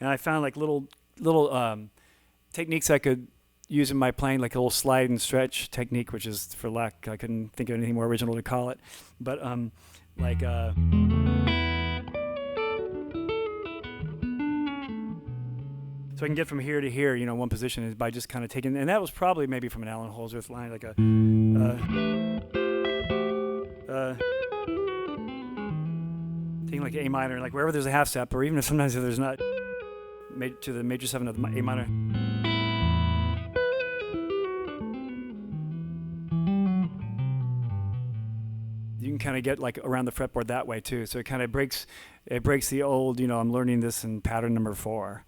and I found like little techniques I could use in my playing, like a little slide and stretch technique, which is, for lack, I couldn't think of anything more original to call it, but like. So I can get from here to here, one position is by just kind of taking, and that was probably maybe from an Alan Holdsworth line, like a taking like A minor, like wherever there's a half step, or even if sometimes if there's not, to the major 7 of the A minor. You can kind of get like around the fretboard that way too. So it kind of breaks the old, I'm learning this in pattern number 4.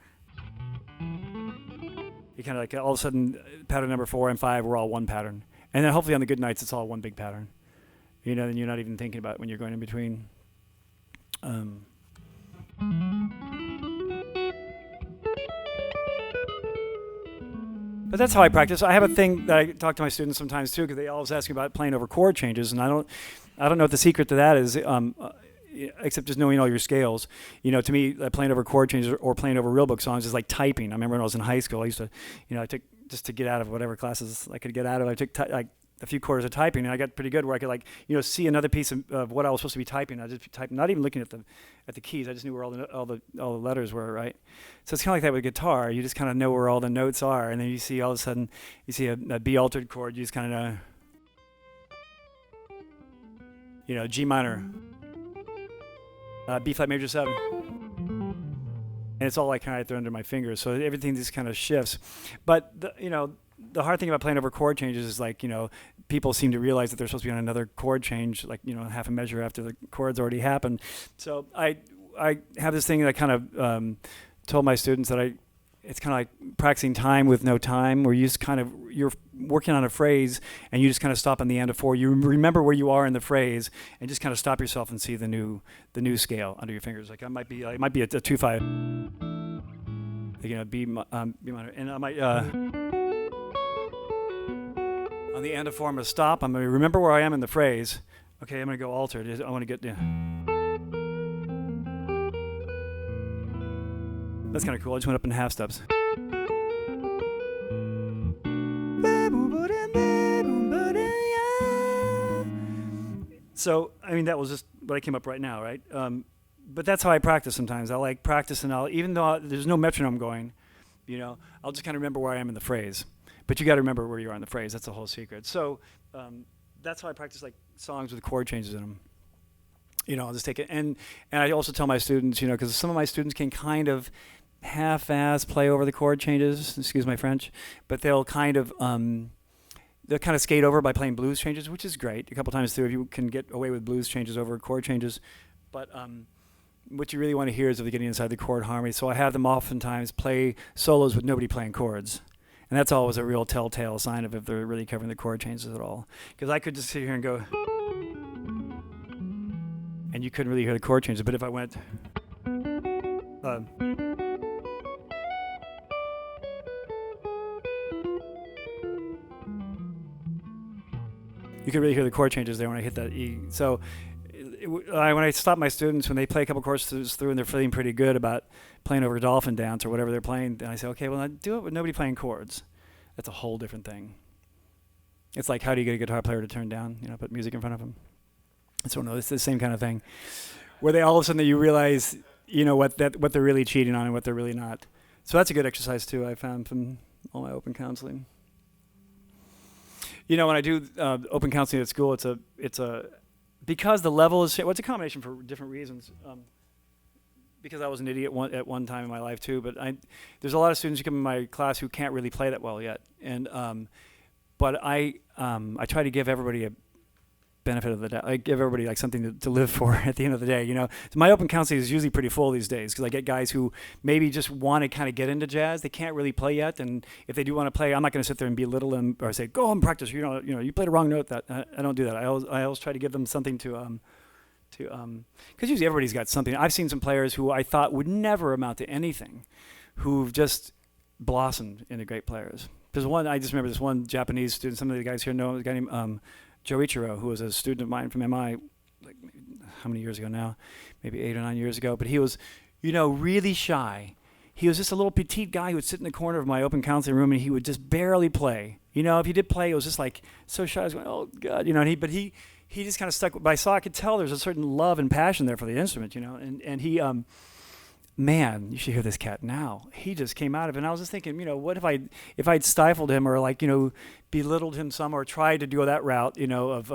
You kind of like all of a sudden pattern number 4 and 5 were all one pattern, and then hopefully on the good nights it's all one big pattern. Then you're not even thinking about it when you're going in between. But that's how I practice. I have a thing that I talk to my students sometimes too, because they always ask me about playing over chord changes, and I don't know what the secret to that is. Except just knowing all your scales. To me, playing over chord changes or playing over real book songs is like typing. I remember when I was in high school, I used to, I took, just to get out of whatever classes I could get out of, I took like a few quarters of typing, and I got pretty good where I could see another piece of what I was supposed to be typing. I just typing, not even looking at the keys. I just knew where all the letters were, right? So it's kind of like that with guitar. You just kind of know where all the notes are, and then you see all of a sudden you see a B altered chord. You just kind of know, G minor. B flat major 7, and it's all like kind of right there under my fingers, so everything just kind of shifts. But the hard thing about playing over chord changes is like people seem to realize that they're supposed to be on another chord change, like half a measure after the chord's already happened. So I have this thing that I kind of told my students that it's kind of like practicing time with no time, where you're working on a phrase and you just kind of stop on the end of 4. You remember where you are in the phrase and just kind of stop yourself and see the new scale under your fingers. Like it might be a 2/5, B minor, and I might on the end of 4 I'm gonna stop. I'm gonna remember where I am in the phrase. Okay, I'm gonna go altered. I want to get. That's kind of cool. I just went up in half steps. So, that was just what I came up right now, right? But that's how I practice sometimes. I like practice, and even though there's no metronome going, I'll just kind of remember where I am in the phrase. But you got to remember where you are in the phrase. That's the whole secret. So that's how I practice like songs with chord changes in them. I'll just take it. And I also tell my students, because some of my students can kind of half-ass play over the chord changes, excuse my French, but they'll kind of skate over by playing blues changes, which is great. A couple times through, if you can get away with blues changes over chord changes. But what you really want to hear is if they're getting inside the chord harmony. So I have them oftentimes play solos with nobody playing chords. And that's always a real telltale sign of if they're really covering the chord changes at all. Because I could just sit here and go, and you couldn't really hear the chord changes. But if I went, you could really hear the chord changes there when I hit that E. So when I stop my students, when they play a couple courses through and they're feeling pretty good about playing over Dolphin Dance or whatever they're playing, then I say, okay, well, now do it with nobody playing chords. That's a whole different thing. It's like, how do you get a guitar player to turn down, put music in front of them? So no, it's the same kind of thing, where they all of a sudden you realize, what they're really cheating on and what they're really not. So that's a good exercise too, I found from all my open counseling. When I do open counseling at school, it's a because the level is, it's a combination for different reasons. Because I was an idiot at one time in my life too, but there's a lot of students who come in my class who can't really play that well yet, and but I try to give everybody a benefit of the doubt. I give everybody like something to live for at the end of the day. So my open counseling is usually pretty full these days because I get guys who maybe just want to kind of get into jazz. They can't really play yet, and if they do want to play, I'm not going to sit there and belittle them or say, "Go and practice." You played a wrong note. That I don't do that. I always try to give them something to because usually everybody's got something. I've seen some players who I thought would never amount to anything, who've just blossomed into great players. I just remember this one Japanese student. Some of the guys here know a guy named Joe Ichiro, who was a student of mine from MI, like how many years ago now? Maybe 8 or 9 years ago. But he was, really shy. he was just a little petite guy who would sit in the corner of my open counseling room, and he would just barely play. You know, if he did play, it was just like so shy. I was going, oh God, you know. And he just kind of stuck. But I could tell there's a certain love and passion there for the instrument, you know. And he, man, you should hear this cat now. He just came out of it. And I was just thinking, you know, what if I'd stifled him or like, you know, belittled him some or tried to go that route, you know, of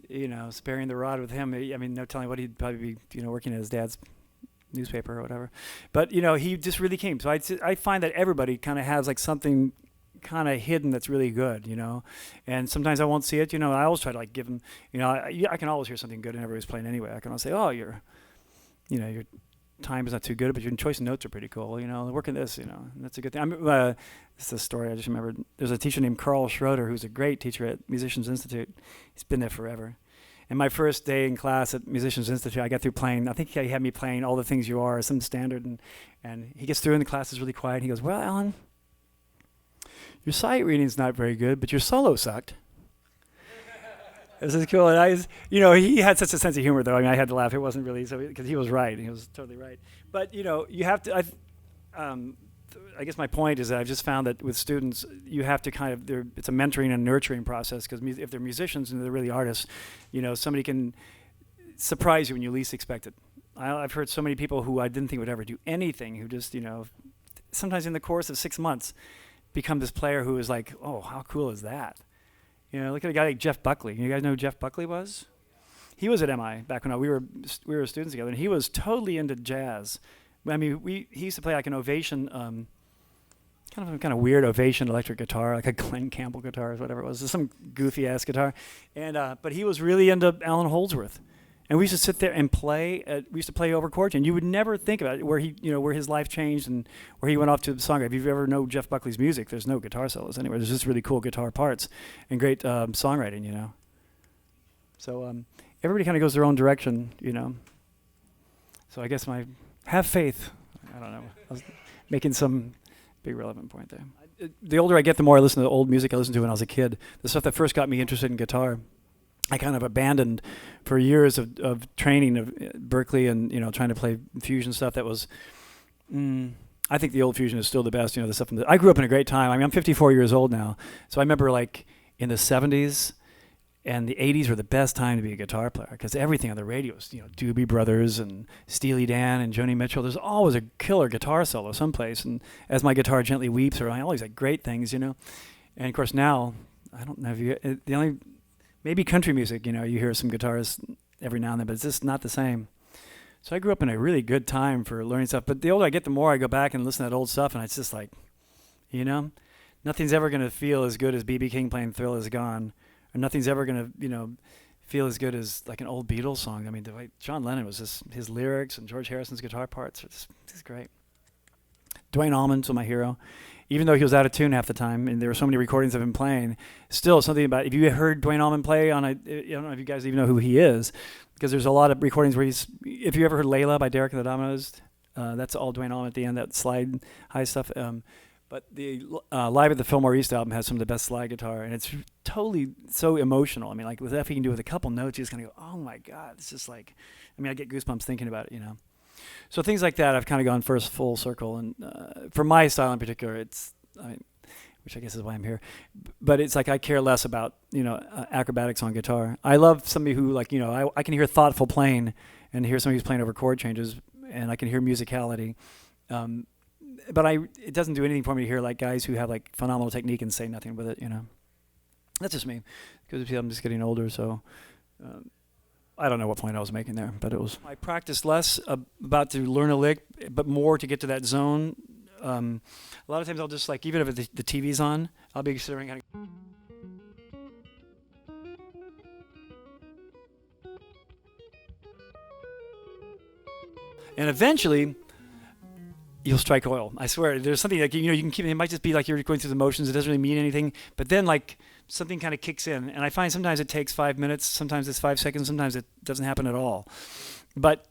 you know, sparing the rod with him. I mean, no telling what he'd probably be, you know, working at his dad's newspaper or whatever. But, you know, he just really came. So I find that everybody kind of has like something kind of hidden that's really good, you know. And sometimes I won't see it, you know. I always try to like give them, you know, I can always hear something good in everybody's playing anyway. I can always say, oh, your time is not too good, but your choice of notes are pretty cool, you know. Working this, you know, and that's a good thing. It's a story I just remembered. There's a teacher named Carl Schroeder who's a great teacher at Musicians Institute. He's been there forever. And my first day in class at Musicians Institute, I got through playing, I think he had me playing All the Things You Are, some standard, and he gets through and the class is really quiet. He goes, well, Alan, your sight reading's not very good, but your solo sucked. This is cool. And you know, he had such a sense of humor, though. I mean, I had to laugh. It wasn't really, because he was right. He was totally right. But, you know, you have to, I guess my point is that I've just found that with students, you have to kind of, it's a mentoring and nurturing process, because if they're musicians and they're really artists, you know, somebody can surprise you when you least expect it. I've heard so many people who I didn't think would ever do anything, who just, you know, sometimes in the course of 6 months, become this player who is like, oh, how cool is that? You know, look at a guy like Jeff Buckley. You guys know who Jeff Buckley was? He was at MI back when we were students together, and he was totally into jazz. I mean, he used to play like an Ovation, kind of weird Ovation electric guitar, like a Glenn Campbell guitar or whatever it was, some goofy ass guitar. And but he was really into Alan Holdsworth, and we used to sit there and play. We used to play over chords, and you would never think about it, where his life changed and where he went off to the songwriting. If you ever know Jeff Buckley's music, there's no guitar solos anywhere. There's just really cool guitar parts and great songwriting, you know. So everybody kind of goes their own direction, you know. So I guess have faith. I don't know. I was making some big relevant point there. The older I get, the more I listen to the old music I listened to when I was a kid. The stuff that first got me interested in guitar, I kind of abandoned for years of training at Berkeley and, you know, trying to play fusion stuff that was, I think the old fusion is still the best, you know, the stuff I grew up in a great time. I mean, I'm 54 years old now. So I remember like in the 70s and the 80s were the best time to be a guitar player, because everything on the radio was, you know, Doobie Brothers and Steely Dan and Joni Mitchell. There's always a killer guitar solo someplace. And As My Guitar Gently Weeps, or I always like great things, you know. And of course now, I don't know if the only, maybe country music, you know, you hear some guitarists every now and then, but it's just not the same. So I grew up in a really good time for learning stuff. But the older I get, the more I go back and listen to that old stuff, and it's just like, you know, nothing's ever going to feel as good as B.B. King playing Thrill Is Gone. Or nothing's ever going to, you know, feel as good as like an old Beatles song. I mean, John Lennon was just, his lyrics and George Harrison's guitar parts are just great. Duane Allman's my hero. Even though he was out of tune half the time, and there were so many recordings of him playing, still something about, if you heard Duane Allman play I don't know if you guys even know who he is, because there's a lot of recordings where if you ever heard Layla by Derek and the Dominoes, that's all Duane Allman at the end, that slide high stuff. But the Live at the Fillmore East album has some of the best slide guitar, and it's totally so emotional. I mean, like with that, he can do with a couple notes, you just kind of go, oh my God, it's just like, I mean, I get goosebumps thinking about it, you know. So things like that, I've kind of gone first full circle, and for my style in particular, which I guess is why I'm here, but it's like I care less about, you know, acrobatics on guitar. I love somebody who, like, you know, I can hear thoughtful playing and hear somebody who's playing over chord changes, and I can hear musicality. But it doesn't do anything for me to hear like guys who have like phenomenal technique and say nothing with it, you know. That's just me, because I'm just getting older, so I don't know what point I was making there, but it was. I practiced less about to learn a lick, but more to get to that zone. A lot of times I'll just like, even if the TV's on, I'll be considering kind of. And eventually, you'll strike oil. I swear. There's something like, you know, you can keep. It might just be like you're going through the motions. It doesn't really mean anything. But then like something kind of kicks in, and I find sometimes it takes 5 minutes. Sometimes it's 5 seconds. Sometimes it doesn't happen at all. But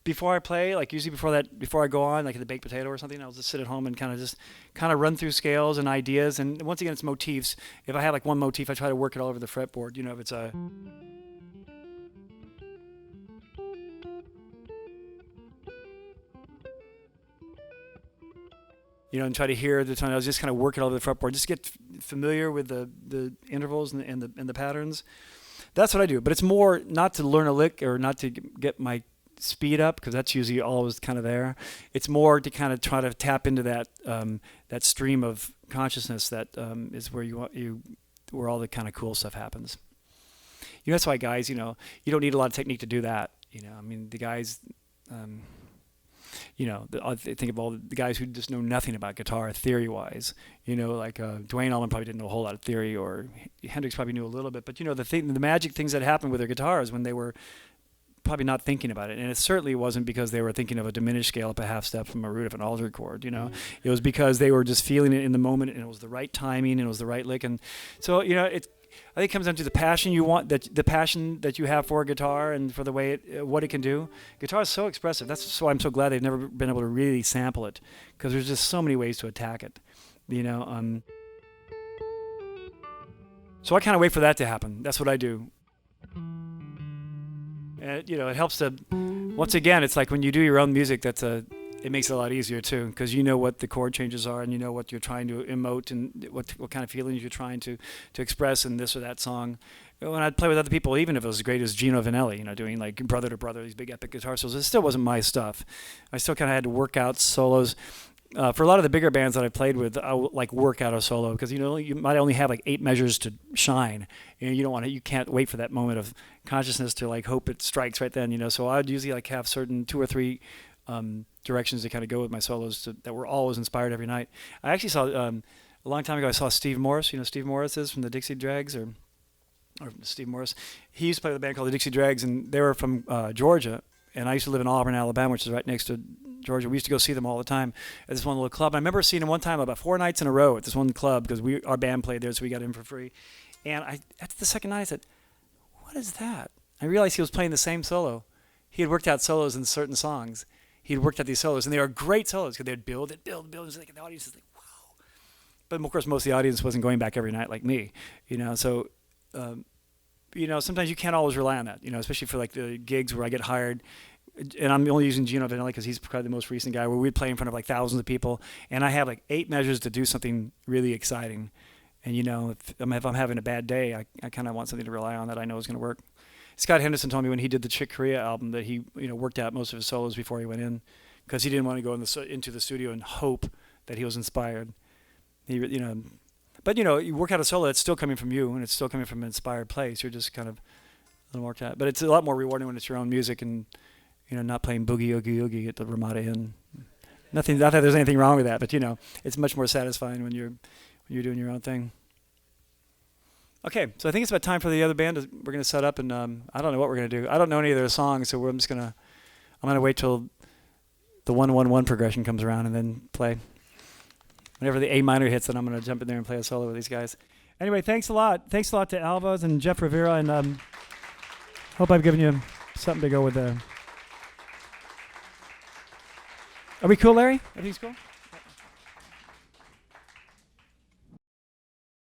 before I play, like usually before I go on, like the baked potato or something, I'll just sit at home and kind of run through scales and ideas. And once again, it's motifs. If I have like one motif, I try to work it all over the fretboard. You know, if it's a and try to hear the tone. I was just kind of working over the fretboard, just get familiar with the intervals and the patterns. That's what I do. But it's more not to learn a lick or not to get my speed up, because that's usually always kind of there. It's more to kind of try to tap into that that stream of consciousness that is where where all the kind of cool stuff happens. That's why guys, you don't need a lot of technique to do that. I mean, the guys. I think of all the guys who just know nothing about guitar theory-wise. Like Dwayne Allman probably didn't know a whole lot of theory, or Hendrix probably knew a little bit. But the magic things that happened with their guitars when they were probably not thinking about it, and it certainly wasn't because they were thinking of a diminished scale up a half step from a root of an altered chord. It was because they were just feeling it in the moment, and it was the right timing, and it was the right lick, and so I think it comes down to the passion the passion that you have for a guitar and for the way what it can do. Guitar is so expressive. That's why I'm so glad they've never been able to really sample it, because there's just so many ways to attack it. So I kind of wait for that to happen. That's what I do. And, it helps to. Once again, it's like when you do your own music. It makes it a lot easier too, because you know what the chord changes are, and you know what you're trying to emote, and what kind of feelings you're trying to express in this or that song. When I'd play with other people, even if it was as great as Gino Vanelli, doing like Brother to Brother, these big epic guitar solos, it still wasn't my stuff. I still kind of had to work out solos. For a lot of the bigger bands that I played with, I would like work out a solo, because you might only have like 8 measures to shine. You can't wait for that moment of consciousness to like hope it strikes right then. So I'd usually like have certain 2 or 3 directions to kind of go with my solos that were always inspired every night. I actually saw a long time ago. I saw Steve Morse. Steve Morse is from the Dixie Dregs, or Steve Morse. He used to play with a band called the Dixie Dregs, and they were from Georgia. And I used to live in Auburn, Alabama, which is right next to Georgia. We used to go see them all the time at this one little club. I remember seeing them one time about 4 nights in a row at this one club, because our band played there, so we got in for free. And after the second night, I said, "What is that?" I realized he was playing the same solo. He had worked out solos in certain songs. He'd worked out these solos, and they were great solos, because they'd build. And the audience is like, wow. But of course, most of the audience wasn't going back every night like me, So, sometimes you can't always rely on that, especially for like the gigs where I get hired. And I'm only using Gino Vanelli because he's probably the most recent guy, where we'd play in front of like thousands of people, and I have like 8 measures to do something really exciting. And if I'm having a bad day, I kind of want something to rely on that I know is going to work. Scott Henderson told me when he did the Chick Corea album that he worked out most of his solos before he went in, because he didn't want to go into the studio and hope that he was inspired. But you work out a solo that's still coming from you, and it's still coming from an inspired place. You're just kind of a little worked out. But it's a lot more rewarding when it's your own music, and not playing Boogie Oogie Oogie at the Ramada Inn. Not that there's anything wrong with that, but it's much more satisfying when you're doing your own thing. Okay, so I think it's about time for the other band. We're going to set up, and I don't know what we're going to do. I don't know any of their songs, so I'm going to wait till the 1-1-1 progression comes around and then play. Whenever the A minor hits, then I'm going to jump in there and play a solo with these guys. Anyway, thanks a lot. Thanks a lot to Alvas and Jeff Rivera, and hope I've given you something to go with there. Are we cool, Larry? Everything's cool?